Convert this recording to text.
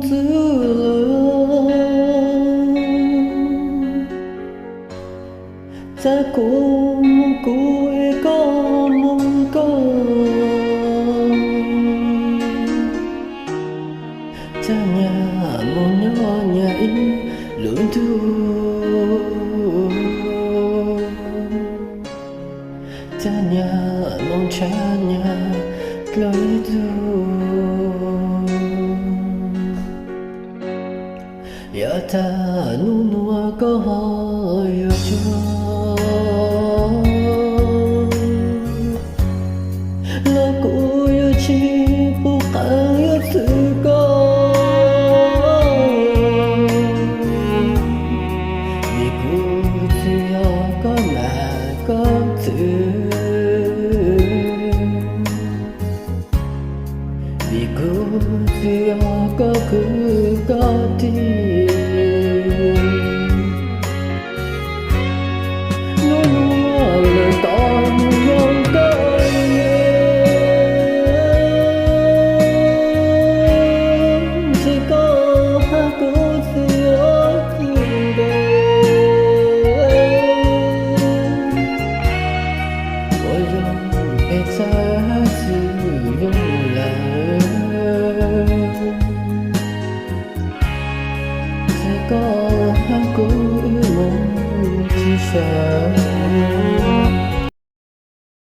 Ta cũng cuối có mong có ta nhà một nhỏ nhảy luôn thương ta nhà mong cha nhà lối thương ya ta nu nu có hỏi cho có cứ có đi nó lời con không có chỉ có hai cô xưa từ đây ôi dòng em xa sự dùng là có hai cô ưu mong chỉ sợ